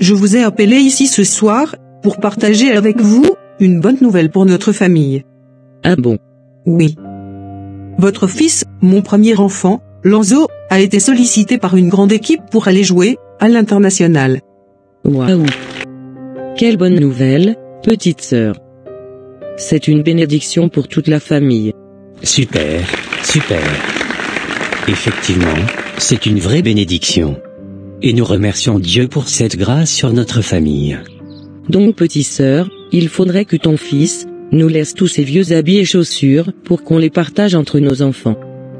Je vous ai appelé ici ce soir, pour partager avec vous, une bonne nouvelle pour notre famille. Ah bon? Oui. Votre fils, mon premier enfant, Lanzo, a été sollicité par une grande équipe pour aller jouer, à l'international. Waouh! Quelle bonne nouvelle, petite sœur. C'est une bénédiction pour toute la famille. Super, super. Effectivement, c'est une vraie bénédiction. Et nous remercions Dieu pour cette grâce sur notre famille. Donc petite sœur, il faudrait que ton fils nous laisse tous ses vieux habits et chaussures pour qu'on les partage entre nos enfants.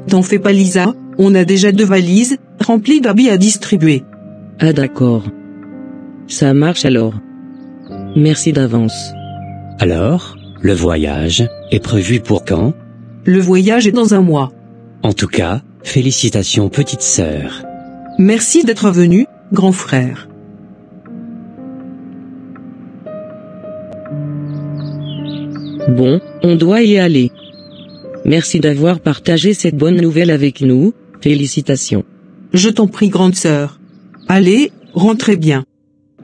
T'en fais pas Lisa, on a déjà 2 valises, remplies d'habits à distribuer. Ah d'accord. Ça marche alors. Merci d'avance. Alors, le voyage est prévu pour quand? Le voyage est dans 1 mois. En tout cas, félicitations petite sœur. Merci d'être venu, grand frère. Bon, on doit y aller. Merci d'avoir partagé cette bonne nouvelle avec nous, félicitations. Je t'en prie grande sœur. Allez, rentrez bien.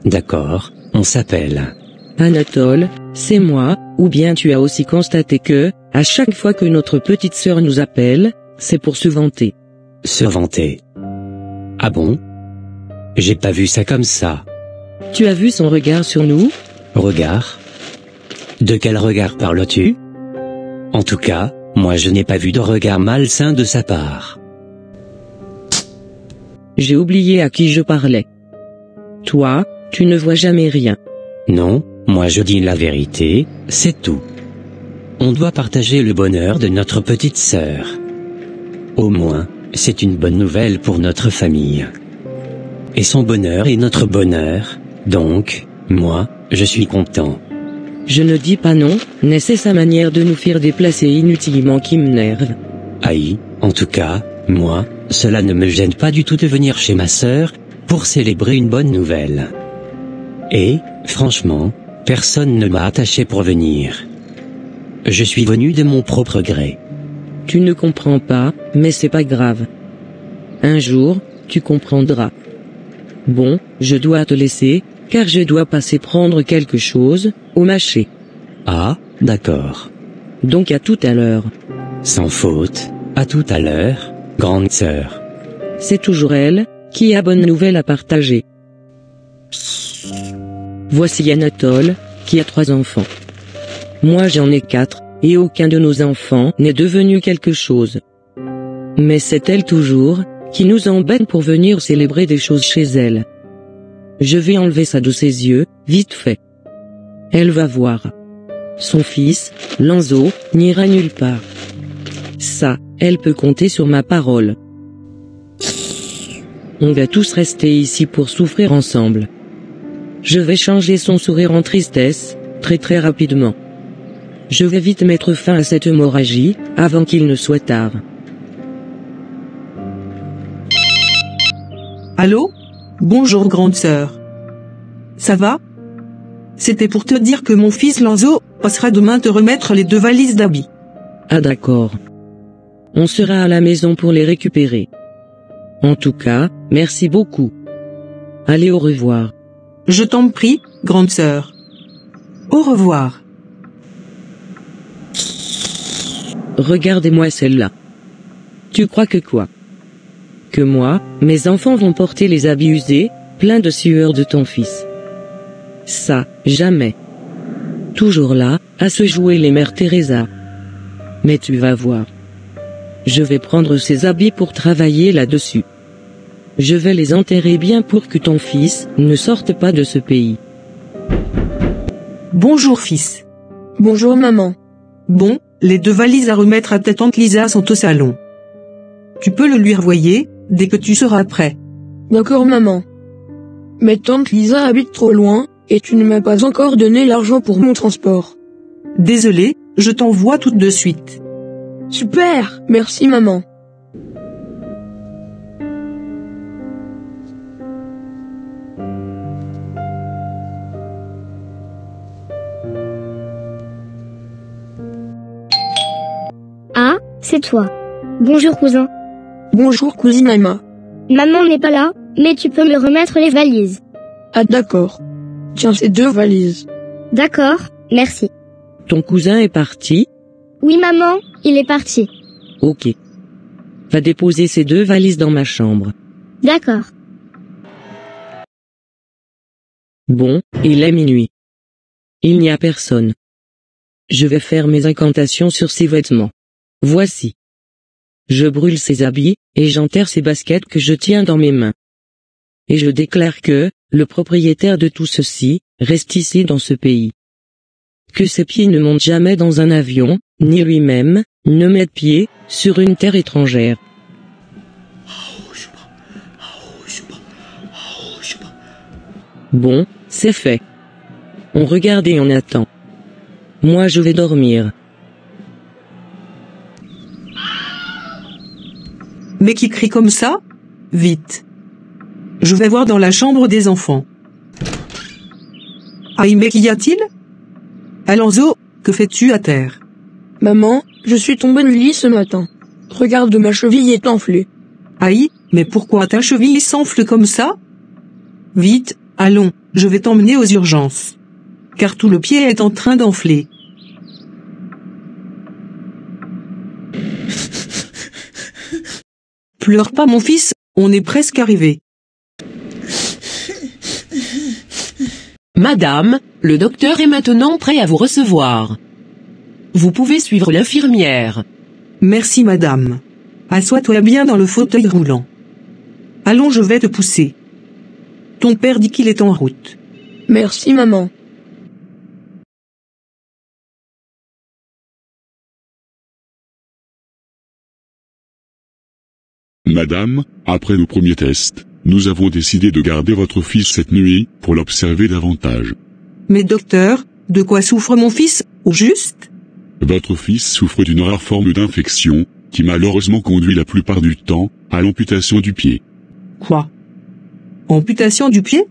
D'accord, on s'appelle. Anatole, c'est moi, ou bien tu as aussi constaté que, à chaque fois que notre petite sœur nous appelle, c'est pour se vanter. Se vanter. Ah bon? J'ai pas vu ça comme ça. Tu as vu son regard sur nous? Regard? De quel regard parles-tu? En tout cas, moi je n'ai pas vu de regard malsain de sa part. J'ai oublié à qui je parlais. Toi, tu ne vois jamais rien. Non, moi je dis la vérité, c'est tout. On doit partager le bonheur de notre petite sœur. Au moins, c'est une bonne nouvelle pour notre famille. Et son bonheur est notre bonheur, donc, moi, je suis content. Je ne dis pas non, mais c'est sa manière de nous faire déplacer inutilement qui m'énerve. Aïe, en tout cas, moi, cela ne me gêne pas du tout de venir chez ma sœur, pour célébrer une bonne nouvelle. Et, franchement, personne ne m'a attaché pour venir. Je suis venu de mon propre gré. Tu ne comprends pas, mais c'est pas grave. Un jour, tu comprendras. Bon, je dois te laisser, car je dois passer prendre quelque chose, au marché. Ah, d'accord. Donc à tout à l'heure. Sans faute, à tout à l'heure, grande sœur. C'est toujours elle, qui a bonne nouvelle à partager. Voici Anatole, qui a 3 enfants. Moi j'en ai 4, et aucun de nos enfants n'est devenu quelque chose. Mais c'est elle toujours, qui nous embête pour venir célébrer des choses chez elle. Je vais enlever ça de ses yeux, vite fait. Elle va voir. Son fils, Lanzo, n'ira nulle part. Ça, elle peut compter sur ma parole. On va tous rester ici pour souffrir ensemble. Je vais changer son sourire en tristesse, très rapidement. Je vais vite mettre fin à cette hémorragie, avant qu'il ne soit tard. Allô? Bonjour grande sœur. Ça va? C'était pour te dire que mon fils Lanzo passera demain te remettre les 2 valises d'habits. Ah d'accord. On sera à la maison pour les récupérer. En tout cas, merci beaucoup. Allez, au revoir. Je t'en prie, grande sœur. Au revoir. Regardez-moi celle-là. Tu crois que quoi? Que moi, mes enfants vont porter les habits usés, pleins de sueur de ton fils? Ça, jamais. Toujours là, à se jouer les mères Teresa. Mais tu vas voir. Je vais prendre ces habits pour travailler là-dessus. Je vais les enterrer bien pour que ton fils ne sorte pas de ce pays. Bonjour fils. Bonjour maman. Bon, les 2 valises à remettre à ta tante Lisa sont au salon. Tu peux le lui renvoyer, dès que tu seras prêt. D'accord maman. Mais tante Lisa habite trop loin, et tu ne m'as pas encore donné l'argent pour mon transport. Désolé, je t'envoie tout de suite. Super, merci maman. Ah, c'est toi. Bonjour cousin. Bonjour cousine Emma. Maman n'est pas là, mais tu peux me remettre les valises. Ah d'accord. Tiens ces 2 valises. D'accord, merci. Ton cousin est parti? Oui maman, il est parti. Ok. Va déposer ces 2 valises dans ma chambre. D'accord. Bon, il est minuit. Il n'y a personne. Je vais faire mes incantations sur ses vêtements. Voici. Je brûle ses habits, et j'enterre ses baskets que je tiens dans mes mains. Et je déclare que, le propriétaire de tout ceci, reste ici dans ce pays. Que ses pieds ne montent jamais dans un avion, ni lui-même, ne mette pied, sur une terre étrangère. Bon, c'est fait. On regarde et on attend. Moi je vais dormir. Mais qui crie comme ça? Vite. Je vais voir dans la chambre des enfants. Aïe, mais qu'y a-t-il? Alonso, que fais-tu à terre? Maman, je suis tombée du lit ce matin. Regarde, ma cheville est enflée. Aïe, mais pourquoi ta cheville s'enfle comme ça? Vite, allons, je vais t'emmener aux urgences. Car tout le pied est en train d'enfler. Pleure pas mon fils, on est presque arrivé. Madame, le docteur est maintenant prêt à vous recevoir. Vous pouvez suivre l'infirmière. Merci madame. Assois-toi bien dans le fauteuil roulant. Allons, je vais te pousser. Ton père dit qu'il est en route. Merci maman. Madame, après nos premiers tests, nous avons décidé de garder votre fils cette nuit, pour l'observer davantage. Mais docteur, de quoi souffre mon fils, au juste? Votre fils souffre d'une rare forme d'infection, qui malheureusement conduit la plupart du temps, à l'amputation du pied. Quoi? Amputation du pied?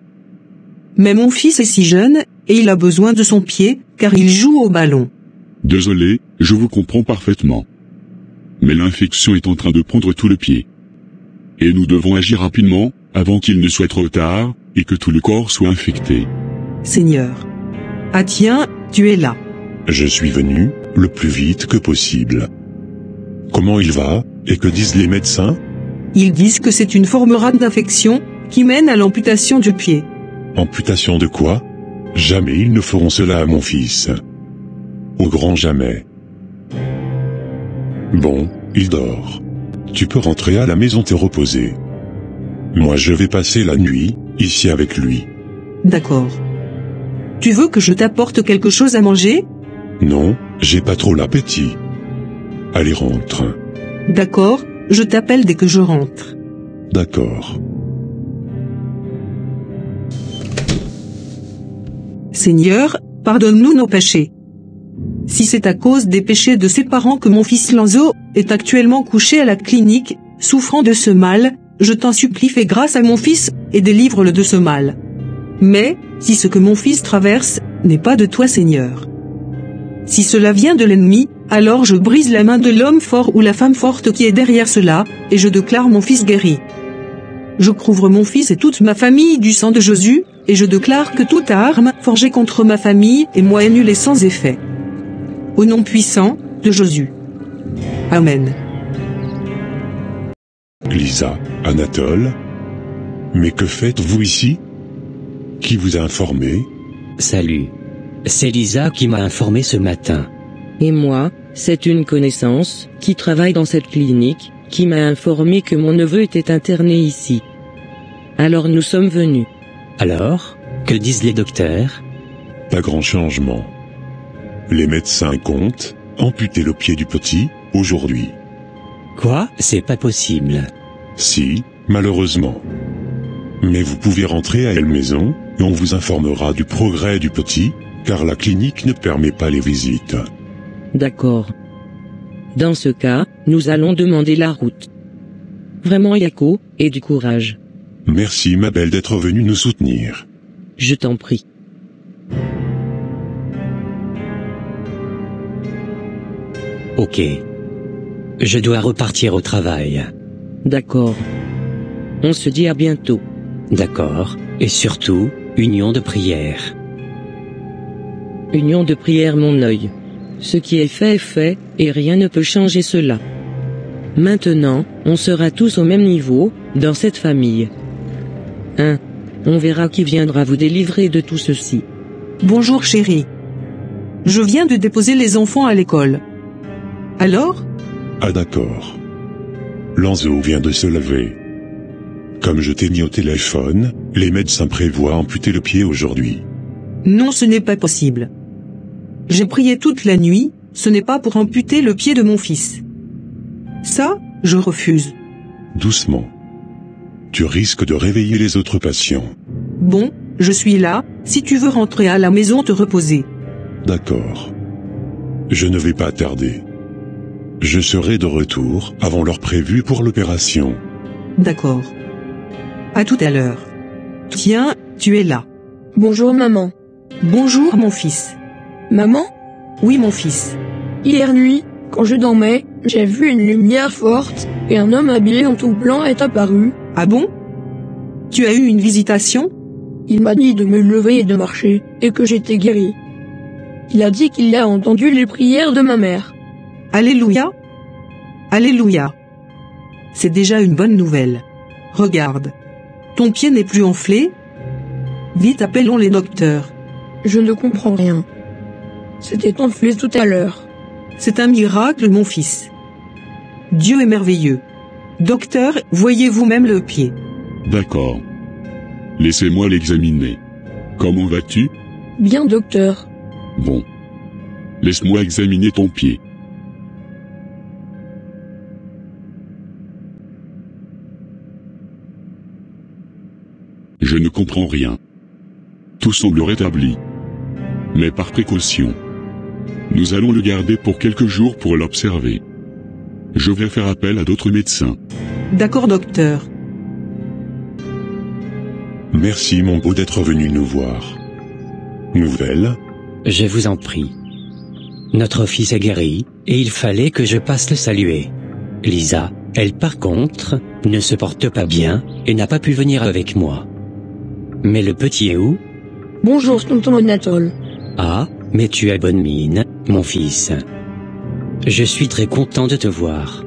Mais mon fils est si jeune, et il a besoin de son pied, car il joue au ballon. Désolé, je vous comprends parfaitement. Mais l'infection est en train de prendre tout le pied. Et nous devons agir rapidement, avant qu'il ne soit trop tard, et que tout le corps soit infecté. Seigneur. Ah tiens, tu es là. Je suis venu, le plus vite que possible. Comment il va, et que disent les médecins? Ils disent que c'est une forme rare d'infection, qui mène à l'amputation du pied. Amputation de quoi? Jamais ils ne feront cela à mon fils. Au grand jamais. Bon, il dort. Tu peux rentrer à la maison te reposer. Moi je vais passer la nuit, ici avec lui. D'accord. Tu veux que je t'apporte quelque chose à manger? Non, j'ai pas trop l'appétit. Allez rentre. D'accord, je t'appelle dès que je rentre. D'accord. Seigneur, pardonne-nous nos péchés. Si c'est à cause des péchés de ses parents que mon fils Lanzo est actuellement couché à la clinique, souffrant de ce mal, je t'en supplie fais grâce à mon fils, et délivre-le de ce mal. Mais, si ce que mon fils traverse, n'est pas de toi Seigneur. Si cela vient de l'ennemi, alors je brise la main de l'homme fort ou la femme forte qui est derrière cela, et je déclare mon fils guéri. Je couvre mon fils et toute ma famille du sang de Jésus, et je déclare que toute arme forgée contre ma famille et moi est nulle et sans effet. Au nom puissant de Jésus. Amen. Lisa, Anatole. Mais que faites-vous ici? Qui vous a informé? Salut. C'est Lisa qui m'a informé ce matin. Et moi, c'est une connaissance, qui travaille dans cette clinique, qui m'a informé que mon neveu était interné ici. Alors nous sommes venus. Alors, que disent les docteurs? Pas grand changement. Les médecins comptent amputer le pied du petit, aujourd'hui. Quoi? C'est pas possible. Si, malheureusement. Mais vous pouvez rentrer à la maison, et on vous informera du progrès du petit, car la clinique ne permet pas les visites. D'accord. Dans ce cas, nous allons demander la route. Vraiment Yako, et du courage. Merci ma belle d'être venue nous soutenir. Je t'en prie. Ok. Je dois repartir au travail. D'accord. On se dit à bientôt. D'accord, et surtout, Union de prière. Union de prière mon œil. Ce qui est fait, et rien ne peut changer cela. Maintenant, on sera tous au même niveau, dans cette famille. On verra qui viendra vous délivrer de tout ceci. Bonjour chérie. Je viens de déposer les enfants à l'école. Alors? Ah d'accord. Lanzo vient de se lever. Comme je t'ai mis au téléphone, les médecins prévoient amputer le pied aujourd'hui. Non, ce n'est pas possible. J'ai prié toute la nuit, ce n'est pas pour amputer le pied de mon fils. Ça, je refuse. Doucement. Tu risques de réveiller les autres patients. Bon, je suis là, si tu veux rentrer à la maison te reposer. D'accord. Je ne vais pas tarder. Je serai de retour avant l'heure prévue pour l'opération. D'accord. À tout à l'heure. Tiens, tu es là. Bonjour maman. Bonjour mon fils. Maman? Oui mon fils. Hier nuit, quand je dormais, j'ai vu une lumière forte, et un homme habillé en tout blanc est apparu. Ah bon? Tu as eu une visitation? Il m'a dit de me lever et de marcher, et que j'étais guéri. Il a dit qu'il a entendu les prières de ma mère. Alléluia. Alléluia. C'est déjà une bonne nouvelle. Regarde. Ton pied n'est plus enflé. Vite appelons les docteurs. Je ne comprends rien. C'était enflé tout à l'heure. C'est un miracle mon fils. Dieu est merveilleux. Docteur, voyez vous-même le pied. D'accord. Laissez-moi l'examiner. Comment vas-tu? Bien docteur. Bon. Laisse-moi examiner ton pied. Je ne comprends rien. Tout semble rétabli. Mais par précaution. Nous allons le garder pour quelques jours pour l'observer. Je vais faire appel à d'autres médecins. D'accord docteur. Merci mon beau d'être venu nous voir. Nouvelle? Je vous en prie. Notre fils est guéri, et il fallait que je passe le saluer. Lisa, elle par contre, ne se porte pas bien, et n'a pas pu venir avec moi. Mais le petit est où? Bonjour tonton Anatole. Ah, mais tu as bonne mine, mon fils. Je suis très content de te voir.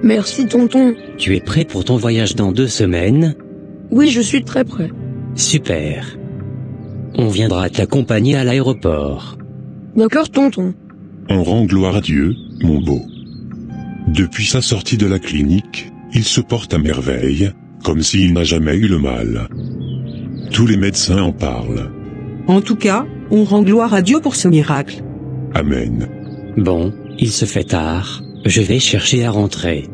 Merci tonton. Tu es prêt pour ton voyage dans 2 semaines? Oui, je suis très prêt. Super. On viendra t'accompagner à l'aéroport. D'accord tonton. On rend gloire à Dieu, mon beau. Depuis sa sortie de la clinique, il se porte à merveille, comme s'il n'a jamais eu le mal. Tous les médecins en parlent. En tout cas, on rend gloire à Dieu pour ce miracle. Amen. Bon, il se fait tard, je vais chercher à rentrer.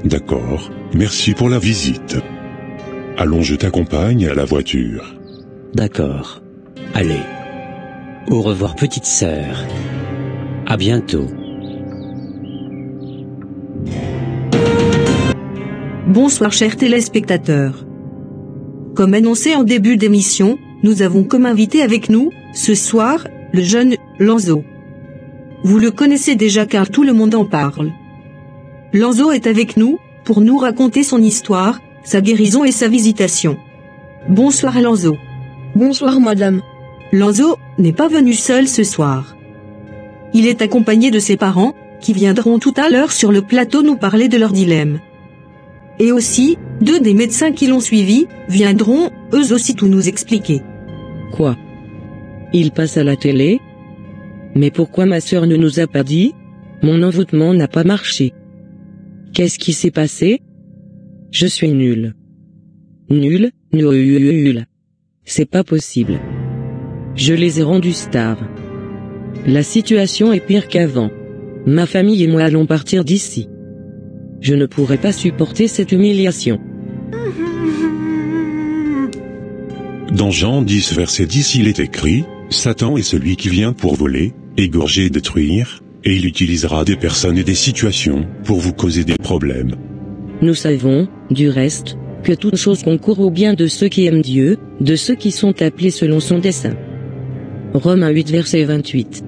D'accord, merci pour la visite. Allons, je t'accompagne à la voiture. D'accord. Allez. Au revoir petite sœur. À bientôt. Bonsoir chers téléspectateurs. Comme annoncé en début d'émission, nous avons comme invité avec nous, ce soir, le jeune Lanzo. Vous le connaissez déjà car tout le monde en parle. Lanzo est avec nous, pour nous raconter son histoire, sa guérison et sa visitation. Bonsoir Lanzo. Bonsoir madame. Lanzo n'est pas venu seul ce soir. Il est accompagné de ses parents, qui viendront tout à l'heure sur le plateau nous parler de leur dilemme. Et aussi, 2 des médecins qui l'ont suivi, viendront, eux aussi tout nous expliquer. Quoi? Il passe à la télé? Mais pourquoi ma sœur ne nous a pas dit? Mon envoûtement n'a pas marché. Qu'est-ce qui s'est passé? Je suis nul. Nul. C'est pas possible. Je les ai rendus stars. La situation est pire qu'avant. Ma famille et moi allons partir d'ici. Je ne pourrai pas supporter cette humiliation. Dans Jean 10 verset 10 il est écrit, Satan est celui qui vient pour voler, égorger et détruire, et il utilisera des personnes et des situations pour vous causer des problèmes. Nous savons, du reste, que toute chose concourt au bien de ceux qui aiment Dieu, de ceux qui sont appelés selon son dessein. Romains 8 verset 28.